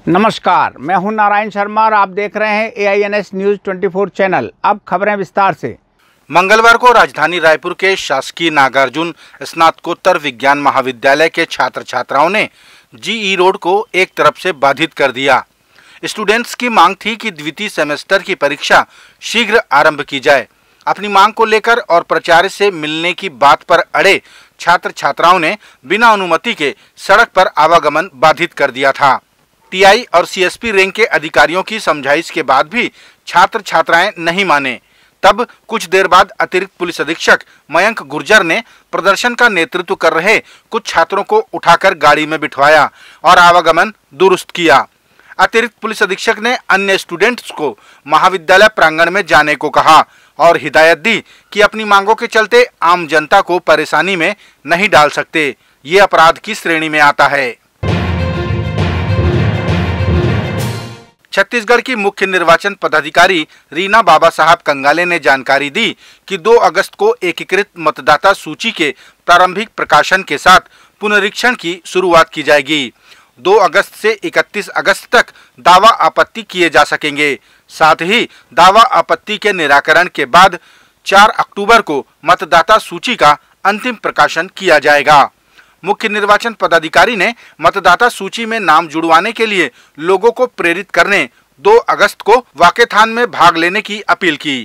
नमस्कार, मैं हूं नारायण शर्मा और आप देख रहे हैं AINS न्यूज 24 चैनल। अब खबरें विस्तार से। मंगलवार को राजधानी रायपुर के शासकीय नागार्जुन स्नातकोत्तर विज्ञान महाविद्यालय के छात्र छात्राओं ने GE रोड को एक तरफ से बाधित कर दिया। स्टूडेंट्स की मांग थी कि द्वितीय सेमेस्टर की परीक्षा शीघ्र आरंभ की जाए। अपनी मांग को लेकर और प्राचार्य से मिलने की बात पर अड़े छात्र छात्राओं ने बिना अनुमति के सड़क पर आवागमन बाधित कर दिया था। TI और CSP रैंक के अधिकारियों की समझाइश के बाद भी छात्र छात्राएं नहीं माने। तब कुछ देर बाद अतिरिक्त पुलिस अधीक्षक मयंक गुर्जर ने प्रदर्शन का नेतृत्व कर रहे कुछ छात्रों को उठाकर गाड़ी में बिठवाया और आवागमन दुरुस्त किया। अतिरिक्त पुलिस अधीक्षक ने अन्य स्टूडेंट्स को महाविद्यालय प्रांगण में जाने को कहा और हिदायत दी कि अपनी मांगों के चलते आम जनता को परेशानी में नहीं डाल सकते, ये अपराध की श्रेणी में आता है। छत्तीसगढ़ की मुख्य निर्वाचन पदाधिकारी रीना बाबा साहब कंगाले ने जानकारी दी कि 2 अगस्त को एकीकृत मतदाता सूची के प्रारंभिक प्रकाशन के साथ पुनरीक्षण की शुरुआत की जाएगी। 2 अगस्त से 31 अगस्त तक दावा आपत्ति किए जा सकेंगे। साथ ही दावा आपत्ति के निराकरण के बाद 4 अक्टूबर को मतदाता सूची का अंतिम प्रकाशन किया जाएगा। मुख्य निर्वाचन पदाधिकारी ने मतदाता सूची में नाम जुड़वाने के लिए लोगों को प्रेरित करने 2 अगस्त को वाकेथान में भाग लेने की अपील की।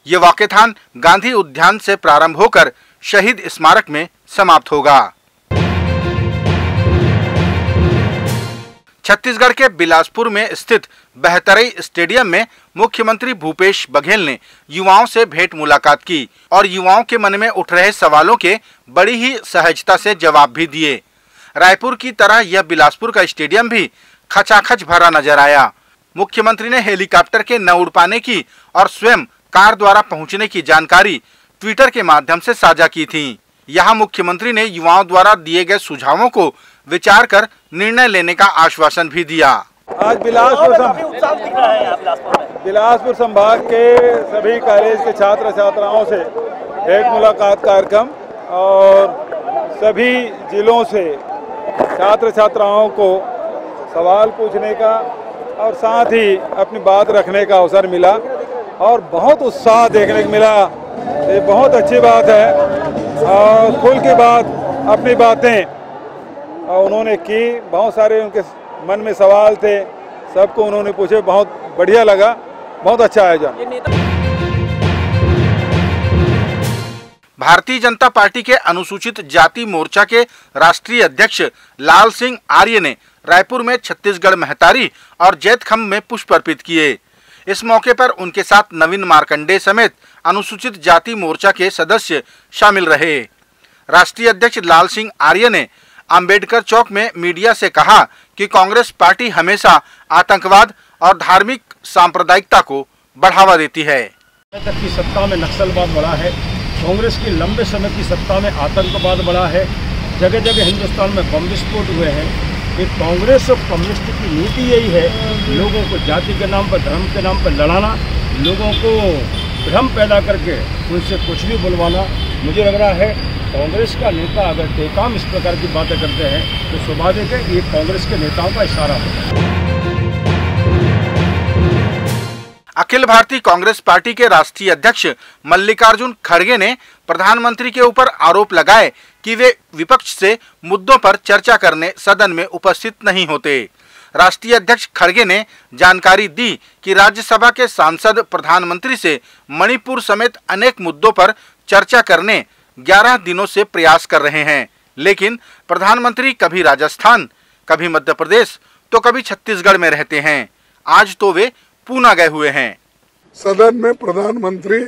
ये वाकेथान गांधी उद्यान से प्रारंभ होकर शहीद स्मारक में समाप्त होगा। छत्तीसगढ़ के बिलासपुर में स्थित बहतरई स्टेडियम में मुख्यमंत्री भूपेश बघेल ने युवाओं से भेंट मुलाकात की और युवाओं के मन में उठ रहे सवालों के बड़ी ही सहजता से जवाब भी दिए। रायपुर की तरह यह बिलासपुर का स्टेडियम भी खचाखच भरा नजर आया। मुख्यमंत्री ने हेलीकॉप्टर के न उड़ पाने की और स्वयं कार द्वारा पहुंचने की जानकारी ट्विटर के माध्यम से साझा की थी। यहाँ मुख्यमंत्री ने युवाओं द्वारा दिए गए सुझावों को विचार कर निर्णय लेने का आश्वासन भी दिया। आज बिलासपुर संभाग के सभी कॉलेज के छात्र छात्राओं से भेंट मुलाकात कार्यक्रम और सभी जिलों से छात्र छात्राओं को सवाल पूछने का और साथ ही अपनी बात रखने का अवसर मिला और बहुत उत्साह देखने को मिला। ये बहुत अच्छी बात है और खुल के बात अपनी बातें उन्होंने की। बहुत सारे उनके मन में सवाल थे, सबको उन्होंने पूछे। बहुत बढ़िया लगा, बहुत अच्छा आयोजन। भारतीय जनता पार्टी के अनुसूचित जाति मोर्चा के राष्ट्रीय अध्यक्ष लाल सिंह आर्य ने रायपुर में छत्तीसगढ़ महतारी और जैतखंभ में पुष्प अर्पित किए। इस मौके पर उनके साथ नवीन मार्कंडे समेत अनुसूचित जाति मोर्चा के सदस्य शामिल रहे। राष्ट्रीय अध्यक्ष लाल सिंह आर्य ने अंबेडकर चौक में मीडिया से कहा कि कांग्रेस पार्टी हमेशा आतंकवाद और धार्मिक सांप्रदायिकता को बढ़ावा देती है। तक की सत्ता में नक्सलवाद बढ़ा है, कांग्रेस की लंबे समय की सत्ता में आतंकवाद बढ़ा है, जगह जगह हिंदुस्तान में बम विस्फोट हुए हैं। ये कांग्रेस और कम्युनिस्ट की नीति यही है, लोगों को जाति के नाम पर, धर्म के नाम पर लड़ाना, लोगों को भ्रम पैदा करके उनसे कुछ भी बुलवाना। मुझे लग रहा है कांग्रेस का नेता अगर टेकाम इस प्रकार की बातें करते हैं तो स्वाभाविक है ये कांग्रेस के नेताओं का इशारा होगा। अखिल भारतीय कांग्रेस पार्टी के राष्ट्रीय अध्यक्ष मल्लिकार्जुन खड़गे ने प्रधानमंत्री के ऊपर आरोप लगाए कि वे विपक्ष से मुद्दों पर चर्चा करने सदन में उपस्थित नहीं होते। राष्ट्रीय अध्यक्ष खड़गे ने जानकारी दी कि राज्यसभा के सांसद प्रधानमंत्री से मणिपुर समेत अनेक मुद्दों पर चर्चा करने 11 दिनों से प्रयास कर रहे हैं, लेकिन प्रधानमंत्री कभी राजस्थान, कभी मध्य प्रदेश तो कभी छत्तीसगढ़ में रहते हैं। आज तो वे पूना गए हुए हैं। सदन में प्रधानमंत्री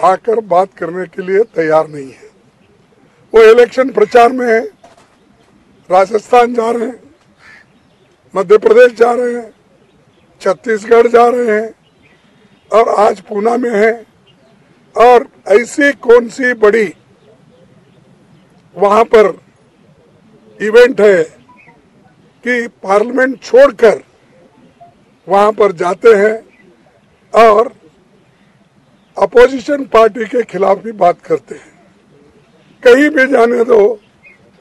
आकर बात करने के लिए तैयार नहीं है। वो इलेक्शन प्रचार में है, राजस्थान जा रहे हैं, मध्य प्रदेश जा रहे हैं, छत्तीसगढ़ जा रहे हैं और आज पूना में है। और ऐसी कौन सी बड़ी वहां पर इवेंट है कि पार्लियामेंट छोड़कर वहां पर जाते हैं और अपोजिशन पार्टी के खिलाफ भी बात करते हैं। कहीं भी जाने दो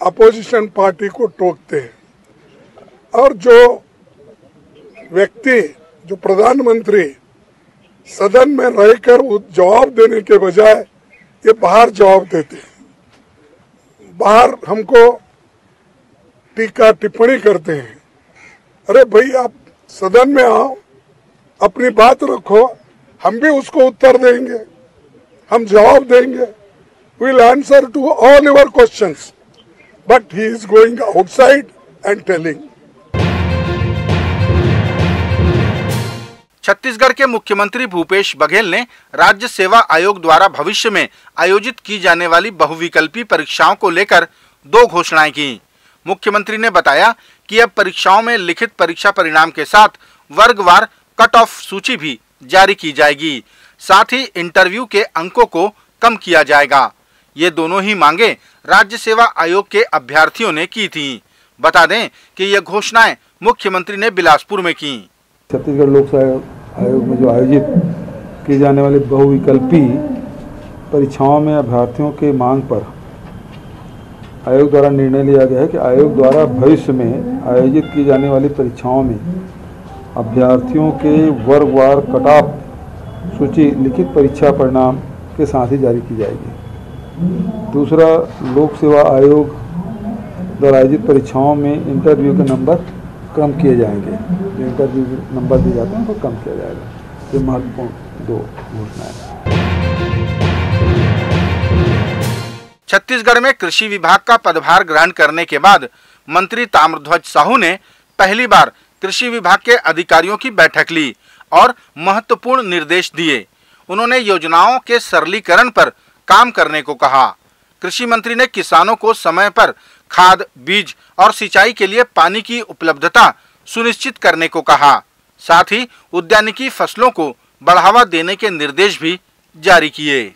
अपोजिशन पार्टी को टोकते हैं। और जो व्यक्ति जो प्रधानमंत्री सदन में रहकर जवाब देने के बजाय ये बाहर जवाब देते हैं, बाहर हमको टीका टिप्पणी करते हैं। अरे भाई, आप सदन में आओ, अपनी बात रखो, हम भी उसको उत्तर देंगे, हम जवाब देंगे। We'll answer to all your questions, but he is going outside and telling. Chhattisgarh के मुख्यमंत्री भूपेश बघेल ने राज्य सेवा आयोग द्वारा भविष्य में आयोजित की जाने वाली बहुविकल्पी परीक्षाओं को लेकर 2 घोषणाएं की। मुख्यमंत्री ने बताया कि अब परीक्षाओं में लिखित परीक्षा परिणाम के साथ वर्गवार कट ऑफ सूची भी जारी की जाएगी। साथ ही इंटरव्यू के अंकों को कम किया जाएगा। ये दोनों ही मांगे राज्य सेवा आयोग के अभ्यर्थियों ने की थी। बता दें कि ये घोषणाएं मुख्यमंत्री ने बिलासपुर में की। छत्तीसगढ़ लोक सेवा आयोग में जो आयोजित की जाने वाली बहुविकल्पी परीक्षाओं में अभ्यर्थियों के मांग पर आयोग द्वारा निर्णय लिया गया है कि आयोग द्वारा भविष्य में आयोजित की जाने वाली परीक्षाओं में अभ्यर्थियों के वर्गवार कट ऑफ सूची लिखित परीक्षा परिणाम के साथ ही जारी की जाएगी। दूसरा, लोक सेवा आयोग द्वारा आयोजित परीक्षाओं में इंटरव्यू के नंबर कम किए जाएंगे। जो इंटरव्यू नंबर दिए जाते हैं वो कम किया जाएगा। ये महत्वपूर्ण 2 घोषणाएं। छत्तीसगढ़ में कृषि विभाग का पदभार ग्रहण करने के बाद मंत्री ताम्रध्वज साहू ने पहली बार कृषि विभाग के अधिकारियों की बैठक ली और महत्वपूर्ण निर्देश दिए। उन्होंने योजनाओं के सरलीकरण पर काम करने को कहा। कृषि मंत्री ने किसानों को समय पर खाद, बीज और सिंचाई के लिए पानी की उपलब्धता सुनिश्चित करने को कहा। साथ ही उद्यानिकी फसलों को बढ़ावा देने के निर्देश भी जारी किए।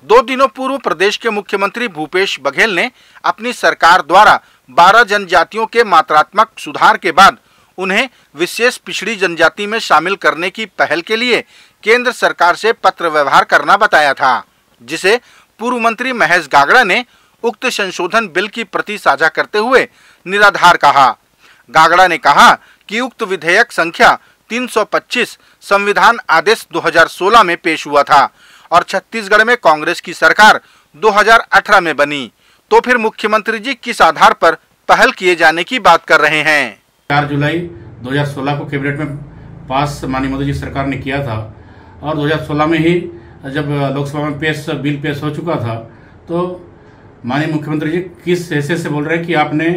2 दिनों पूर्व प्रदेश के मुख्यमंत्री भूपेश बघेल ने अपनी सरकार द्वारा 12 जनजातियों के मात्रात्मक सुधार के बाद उन्हें विशेष पिछड़ी जनजाति में शामिल करने की पहल के लिए केंद्र सरकार से पत्र व्यवहार करना बताया था, जिसे पूर्व मंत्री महेश गागड़ा ने उक्त संशोधन बिल की प्रति साझा करते हुए निराधार कहा। गागड़ा ने कहा कि उक्त विधेयक संख्या 325 संविधान आदेश 2016 में पेश हुआ था और छत्तीसगढ़ में कांग्रेस की सरकार 2018 में बनी, तो फिर मुख्यमंत्री जी किस आधार पर पहल किए जाने की बात कर रहे हैं। 4 जुलाई 2016 को कैबिनेट में पास माननीय मोदी जी सरकार ने किया था और 2016 में ही जब लोकसभा में बिल पेश हो चुका था तो माननीय मुख्यमंत्री जी किस हैसियत से बोल रहे हैं कि आपने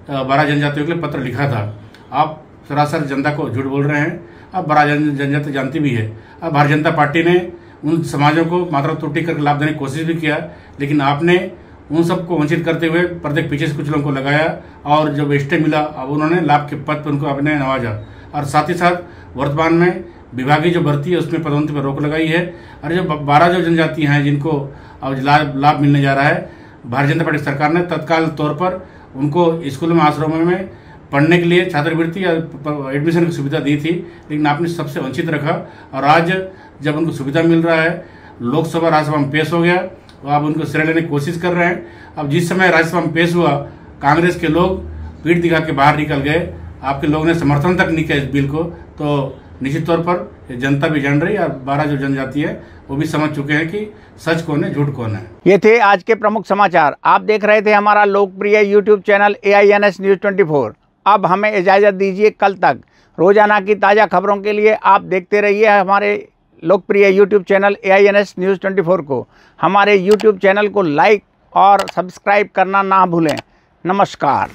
12 जनजातियों के लिए पत्र लिखा था। आप सरासर जनता को झूठ बोल रहे हैं। अब 12 जनजाति जानती भी है। अब भारतीय जनता पार्टी ने उन समाजों को मात्रा त्रुटि करके लाभ देने की कोशिश भी किया, लेकिन आपने उन सबको वंचित करते हुए प्रत्येक पीछे से कुछ लोगों को लगाया और जब स्टे मिला अब उन्होंने लाभ के पद पर उनको आपने नवाजा और साथ ही साथ वर्तमान में विभागीय जो भर्ती है उसमें पदोन्नति पर रोक लगाई है। और जो 12 जो जनजातियां हैं जिनको अब लाभ मिलने जा रहा है, भारतीय जनता पार्टी सरकार ने तत्काल तौर पर उनको स्कूलों में आश्रमों में पढ़ने के लिए छात्रवृत्ति या एडमिशन की सुविधा दी थी, लेकिन आपने सबसे वंचित रखा। और आज जब उनको सुविधा मिल रहा है, लोकसभा राज्यसभा में पेश हो गया तो आप उनको श्रेय लेने की कोशिश कर रहे हैं। अब जिस समय राज्यसभा में पेश हुआ कांग्रेस के लोग पीठ दिखा के बाहर निकल गए, आपके लोगों ने समर्थन तक नहीं किया इस बिल को, तो निश्चित तौर पर जनता भी जान रही है और 12 जो जनजाति है वो भी समझ चुके हैं कि सच कौन है झूठ कौन है। ये थे आज के प्रमुख समाचार। आप देख रहे थे हमारा लोकप्रिय यूट्यूब चैनल AINS न्यूज़ 24। अब हमें इजाज़त दीजिए। कल तक रोजाना की ताज़ा खबरों के लिए आप देखते रहिए हमारे लोकप्रिय यूट्यूब चैनल AINS न्यूज़ 24 को। हमारे यूट्यूब चैनल को लाइक और सब्सक्राइब करना ना भूलें। नमस्कार।